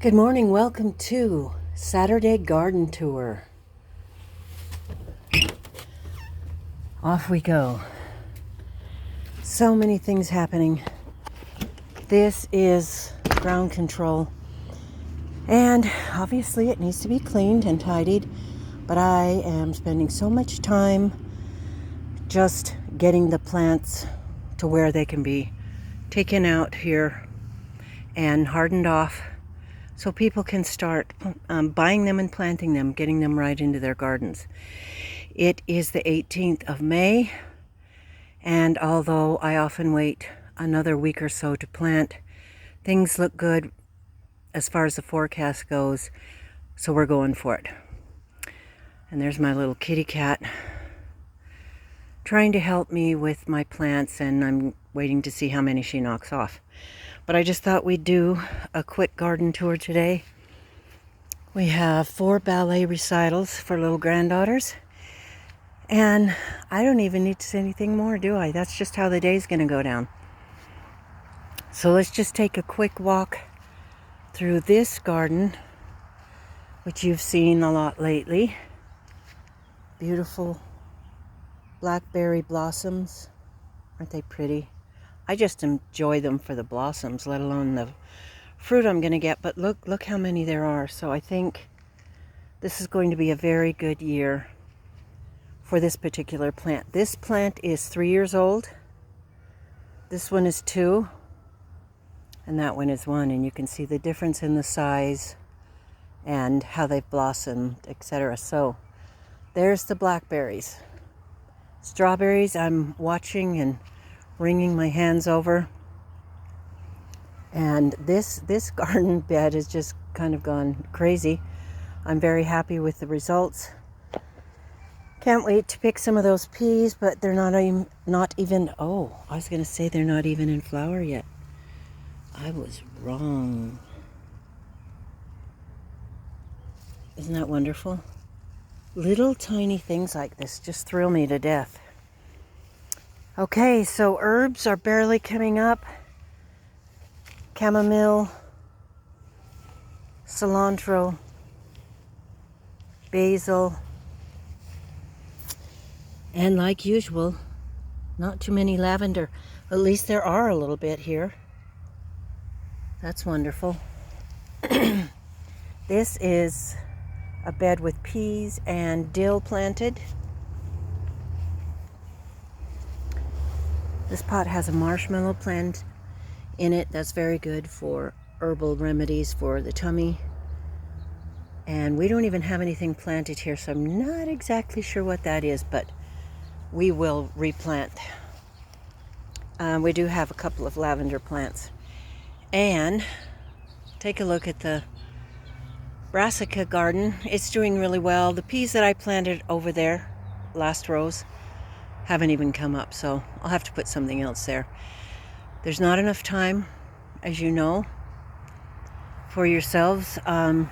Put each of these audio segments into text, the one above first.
Good morning, welcome to Saturday Garden Tour. Off we go. So many things happening. This is ground control, and obviously it needs to be cleaned and tidied, but I am spending so much time just getting the plants to where they can be taken out here and hardened off, so people can start buying them and planting them, getting them right into their gardens. It is the 18th of May, and although I often wait another week or so to plant, things look good as far as the forecast goes, so we're going for it. And there's my little kitty cat trying to help me with my plants, and I'm waiting to see how many she knocks off. But I just thought we'd do a quick garden tour today. We have 4 ballet recitals for little granddaughters. And I don't even need to say anything more, do I? That's just how the day's going to go down. So let's just take a quick walk through this garden, which you've seen a lot lately. Beautiful blackberry blossoms. Aren't they pretty? I just enjoy them for the blossoms, let alone the fruit I'm going to get. But look how many there are. So I think this is going to be a very good year for this particular plant. This plant is 3 years old. This one is 2. And that one is 1. And you can see the difference in the size and how they've blossomed, etc. So there's the blackberries. Strawberries, I'm watching and wringing my hands over. And this garden bed has just kind of gone crazy. I'm very happy with the results. Can't wait to pick some of those peas, but they're not even, oh, I was going to say they're not even in flower yet. I was wrong. Isn't that wonderful? Little tiny things like this just thrill me to death. Okay, so herbs are barely coming up. Chamomile, cilantro, basil, and like usual, not too many lavender. At least there are a little bit here. That's wonderful. This is a bed with peas and dill planted. This pot has a marshmallow plant in it. That's very good for herbal remedies for the tummy. And we don't even have anything planted here, so I'm not exactly sure what that is, but we will replant. We do have a couple of lavender plants. And take a look at the brassica garden. It's doing really well. The peas that I planted over there, last rows, haven't even come up, so I'll have to put something else there. There's not enough time, as you know, for yourselves to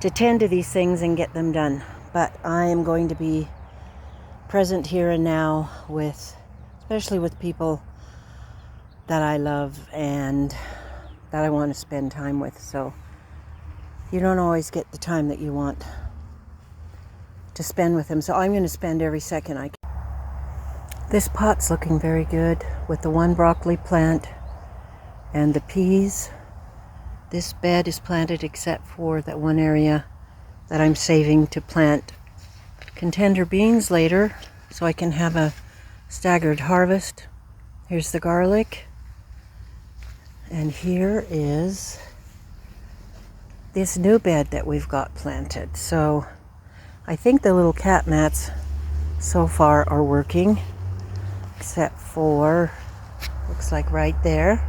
tend to these things and get them done. But I am going to be present here and now especially with people that I love and that I want to spend time with. So you don't always get the time that you want to spend with them. So I'm going to spend every second I can. This pot's looking very good with the 1 broccoli plant and the peas. This bed is planted except for that one area that I'm saving to plant contender beans later, so I can have a staggered harvest. Here's the garlic. And here is this new bed that we've got planted. So I think the little cat mats so far are working, except for, looks like right there.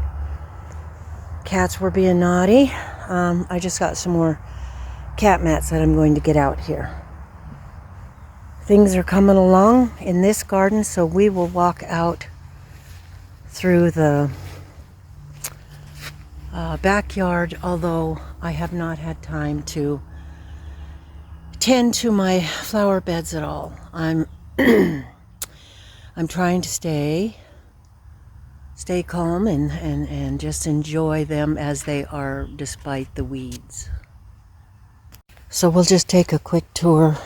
Cats were being naughty. I just got some more cat mats that I'm going to get out here. Things are coming along in this garden, so we will walk out through the backyard, although I have not had time to tend to my flower beds at all. I'm I'm trying to stay stay calm and just enjoy them as they are despite the weeds. So we'll just take a quick tour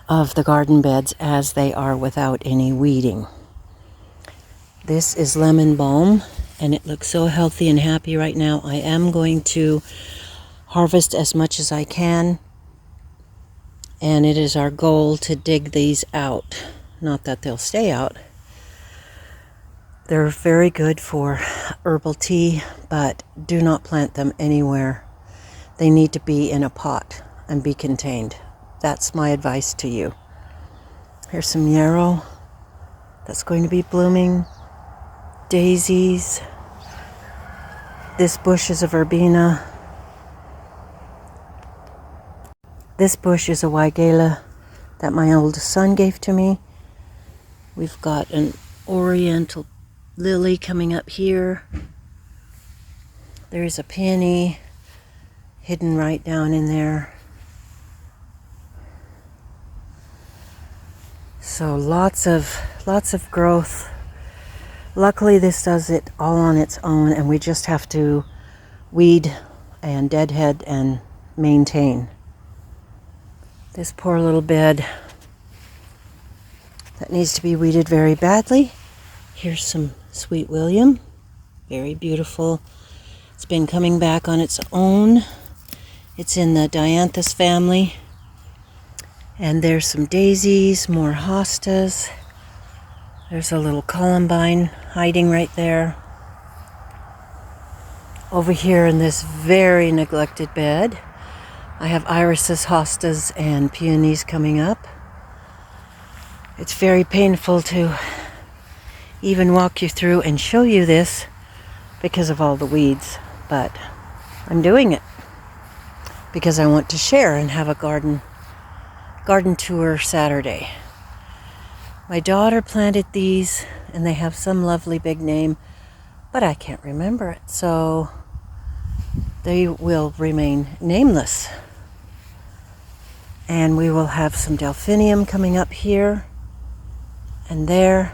of the garden beds as they are without any weeding. This is lemon balm, and it looks so healthy and happy right now. I am going to harvest as much as I can, and it is our goal to dig these out. Not that they'll stay out. They're very good for herbal tea, but do not plant them anywhere. They need to be in a pot and be contained. That's my advice to you. Here's some yarrow that's going to be blooming. Daisies. This bush is a verbena. This bush is a weigela that my oldest son gave to me. We've got an oriental lily coming up here. There's a peony hidden right down in there. So lots of growth. Luckily this does it all on its own, and we just have to weed and deadhead and maintain. This poor little bed that needs to be weeded very badly. Here's some Sweet William, very beautiful. It's been coming back on its own. It's in the dianthus family. And there's some daisies, more hostas. There's a little columbine hiding right there. Over here in this very neglected bed, I have irises, hostas, and peonies coming up. It's very painful to even walk you through and show you this because of all the weeds, but I'm doing it because I want to share and have a garden tour Saturday. My daughter planted these, and they have some lovely big name, but I can't remember it, so they will remain nameless. And we will have some delphinium coming up here and there,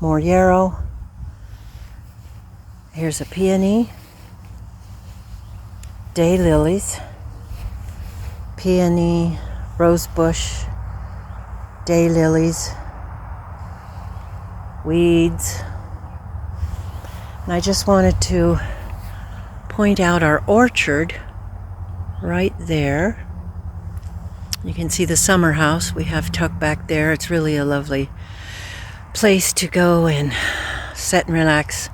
more yarrow. Here's a peony, daylilies, peony, rosebush, daylilies, weeds. And I just wanted to point out our orchard right there. You can see the summer house we have tucked back there. It's really a lovely place to go and sit and relax.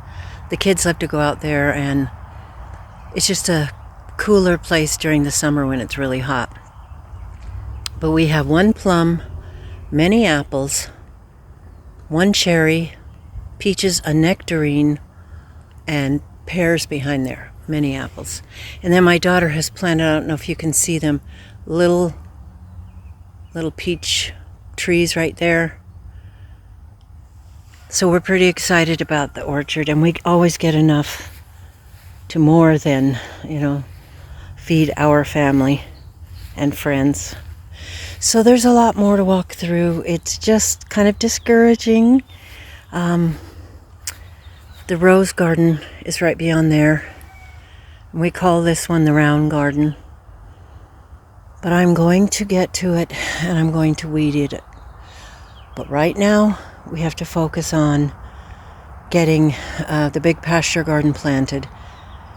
The kids love to go out there, and it's just a cooler place during the summer when it's really hot. But we have one plum, many apples, one cherry, peaches, a nectarine, and pears behind there, many apples. And then my daughter has planted, I don't know if you can see them, little peach trees right there. So we're pretty excited about the orchard, and we always get enough to more than, feed our family and friends. So there's a lot more to walk through. It's just kind of discouraging. The rose garden is right beyond there. We call this one the round garden. But I'm going to get to it, and I'm going to weed it. But right now, we have to focus on getting the big pasture garden planted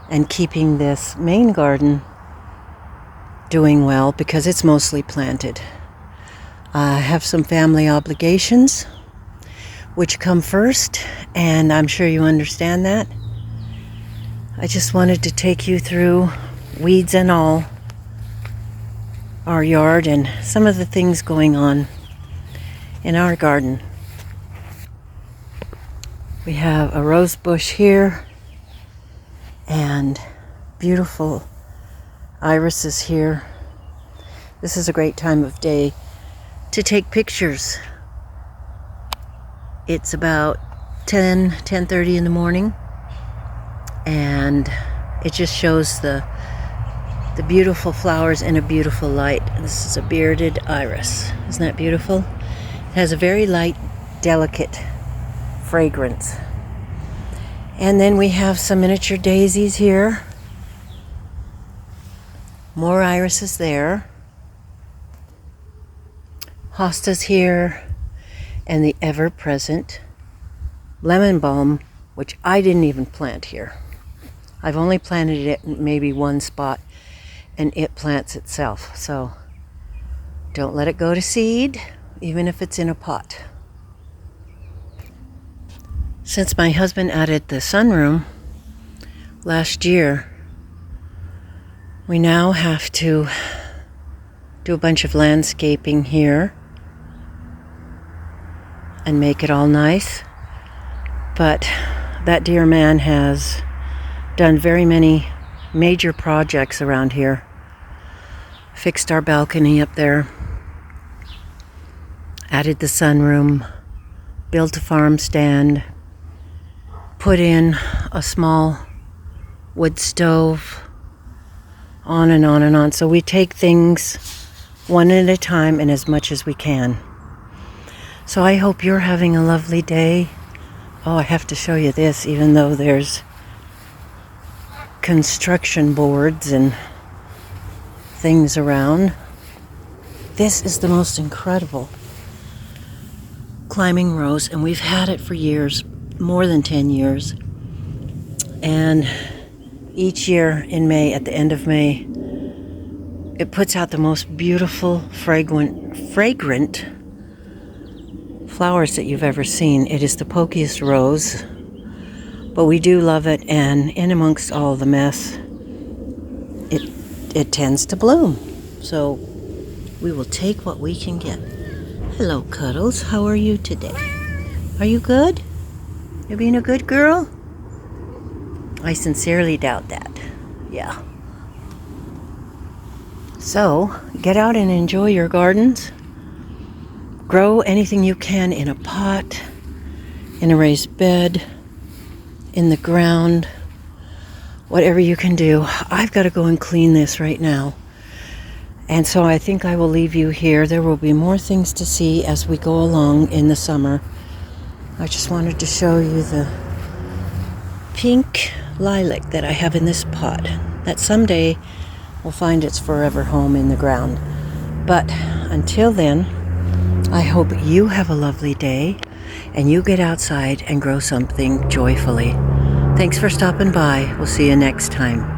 and keeping this main garden doing well because it's mostly planted. I have some family obligations which come first, and I'm sure you understand that. I just wanted to take you through, weeds and all, our yard and some of the things going on in our garden. We have a rose bush here and beautiful irises here. This is a great time of day to take pictures. It's about 10:30 in the morning, and it just shows the beautiful flowers in a beautiful light. This is a bearded iris. Isn't that beautiful? It has a very light, delicate fragrance. And then we have some miniature daisies here. More irises there. Hostas here. And the ever-present lemon balm, which I didn't even plant here. I've only planted it in maybe one spot, and it plants itself. So don't let it go to seed, even if it's in a pot. Since my husband added the sunroom last year, we now have to do a bunch of landscaping here and make it all nice. But that dear man has done very many major projects around here. Fixed our balcony up there, added the sunroom, built a farm stand, put in a small wood stove, on and on and on. So we take things one at a time and as much as we can. So I hope you're having a lovely day. Oh, I have to show you this, even though there's construction boards and things around. This is the most incredible climbing rose, and we've had it for years, more than 10 years. And each year in May, at the end of May, it puts out the most beautiful, fragrant flowers that you've ever seen. It is the pokiest rose, but we do love it, and in amongst all the mess, it tends to bloom. So we will take what we can get. Hello, Cuddles. How are you today? Are you good? You being a good girl? I sincerely doubt that. Yeah. So, get out and enjoy your gardens. Grow anything you can in a pot, in a raised bed, in the ground, whatever you can do. I've got to go and clean this right now. And so I think I will leave you here. There will be more things to see as we go along in the summer. I just wanted to show you the pink lilac that I have in this pot, that someday will find its forever home in the ground. But until then, I hope you have a lovely day and you get outside and grow something joyfully. Thanks for stopping by. We'll see you next time.